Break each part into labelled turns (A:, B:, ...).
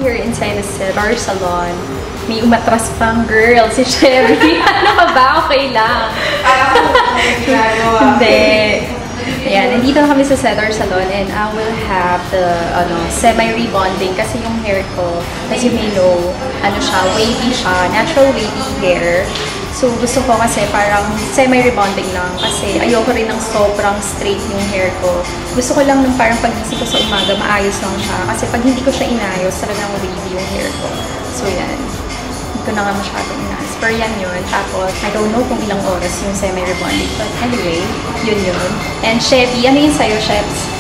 A: here inside the Cedar Salon. May umatras pang girl, si Chevy. Ano ka ba? Okay lang. Hindi. Ayan, nandito na kami sa Cedar Salon and I will have the semi-rebonding kasi yung hair ko, as you may know, wavy siya, natural wavy hair. So, gusto ko kasi parang semi-rebonding lang kasi ayoko rin ng sobrang straight yung hair ko. Gusto ko lang nung parang pag-isip ko sa umaga, maayos lang siya. Kasi pag hindi ko siya inayos, talagang wavy yung hair ko. So, yan. Hindi ko na nga masyadong inayos. Pero yan yun. Tapos, I don't know kung ilang oras yung semi-rebonding. But anyway, yun. And Chevy, ano yun sa'yo, Chefs?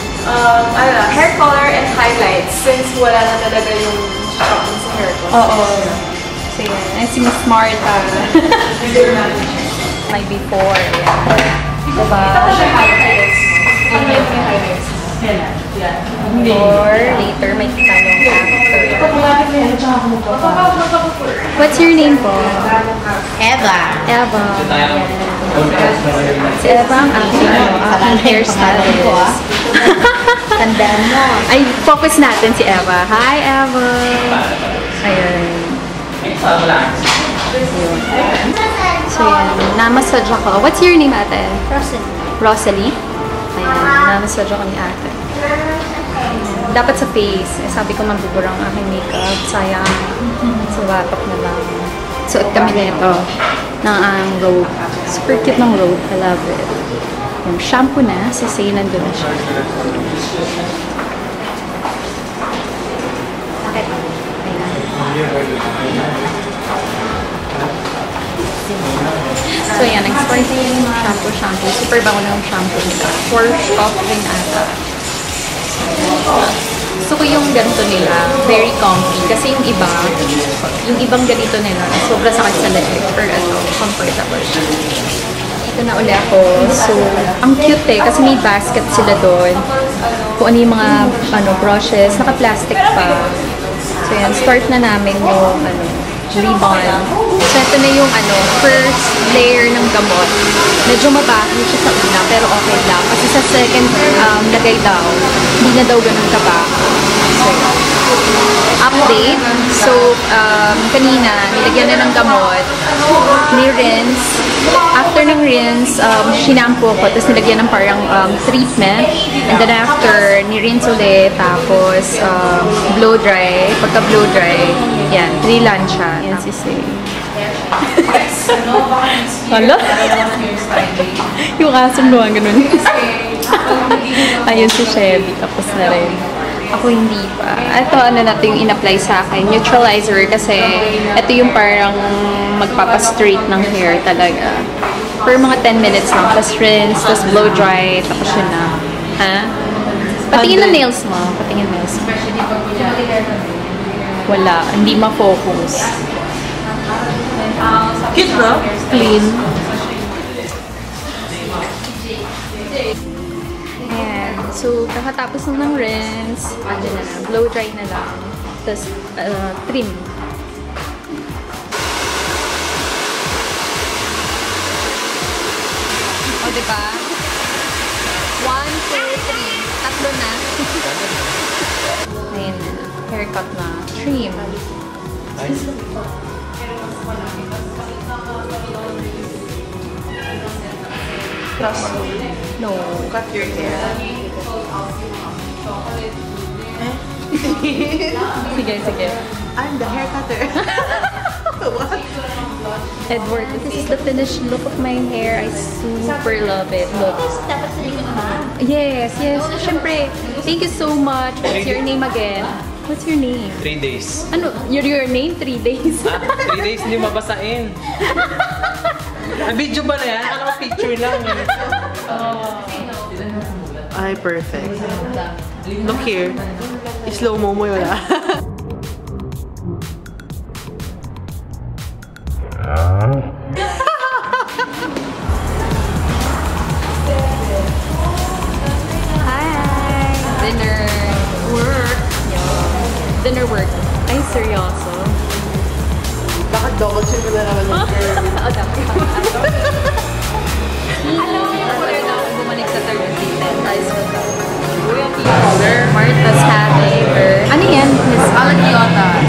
B: Hair color and highlights. Since wala na talaga yung shopping sa hair ko.
A: Oo. So, yan. And si Miss Marta. My before. Yan. Diba?
B: Ito siya highlights. Ano yung highlights? Yan.
A: Before, later, may tanong after. What's your name po?
C: Eva.
A: Eva. Si Eva ang aking hairstylist.
C: Tandaan mo.
A: Ay, focus natin si Eva. Hi, Eva. Ayun. So, yan. Namassage ako. What's your name, ate?
C: Rosalie.
A: Rosalie? Ayan. Namassage ako ni ate. Dapat sa face. Sabi ko mabubura ang aking makeup. Sayang. So, batok na lang. Suot kami na ito ng robe. Super cute ng robe. I love it. Yung shampoo na. Sa say, nandun na siya. Bakit? So, yan. Nag-spray ko yung shampoo. Super bango na yung shampoo nila. For off rin ata. Gusto ko yung ganito nila. Very comfy. Kasi yung ibang ganito nila, sobrang sakit sa leg. Pero ito, comfortable siya. Dito na uli ako. So, ang cute eh. Kasi may basket sila doon. Kung ano yung mga brushes. Naka-plastic pa. So, yan. Start na namin yung rebond. So, ito na yung first layer ng gamot. Medyo mabaho siya sa una, pero okay lang. Kasi sa second lagay daw, hindi na daw ganun kabaho. So, update. So, kanina, nilagyan na ng gamot. Ni-rinse. After ng rinse, shinampo ko. Tapos nilagyan ng parang treatment. And then after, ni-rinse ulit. Tapos, blow dry. Pagka-blow dry, yan, trilan siya. Yan si Say. Hala? Yung asong doon, ganun. Ayun si Chevy. Tapos na rin. Ako hindi pa. Ito, natin yung in-apply sa akin. Neutralizer kasi ito yung parang magpapastraight ng hair talaga. For mga 10 minutes lang. Tapos rinse, tapos blow dry, tapos yun na. Ha? Patingin na nails mo. Patingin nails mo. Wala. Hindi ma-focus.
B: Cute, no?
A: Clean. Ayan. So, kakatapos ng rinse, blow dry na lang. Tapos, trim. O, diba? 1, 2, 3. Tatlo na. Ayan na. Haircut na. Trim. No.
B: Cut your hair.
A: Sige.
B: I'm the hair cutter. What?
A: Edward, this is the finished look of my hair. I super love it. Look. Yes. Siyempre, thank you so much. What's your name again? What's your name?
D: 3 days.
A: Ano? Your name? 3 days?
D: 3 days hindi mabasain. Video ba na yan? Akala ko picture lang.
B: Ay, perfect. Look here. Slow-mo mo yun, ah.
A: Hi! Dinner work. Ay, seryoso?
B: Bakit double check mo na naman yung hair?
A: Alam mo yung color na ako bumalik sa third season. Ayos ko ka. Martha's having her... Ano yan? Miss Alagiota.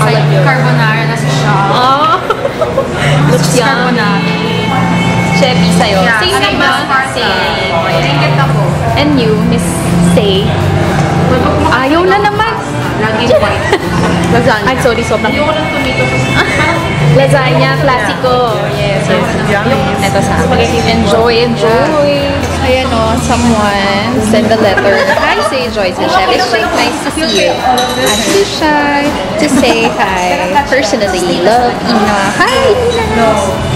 A: Lasagna. Ay, sorry, sobrang. Yung walang tomato lasagna, classico. Yes, yes. Ito sa akin. Enjoy, enjoy. Ayan o, someone send a letter. Hi, say Joyce and Chef. It's so nice to see you. I'm too shy to say hi. Personally, love, Ina. Hi, Ina.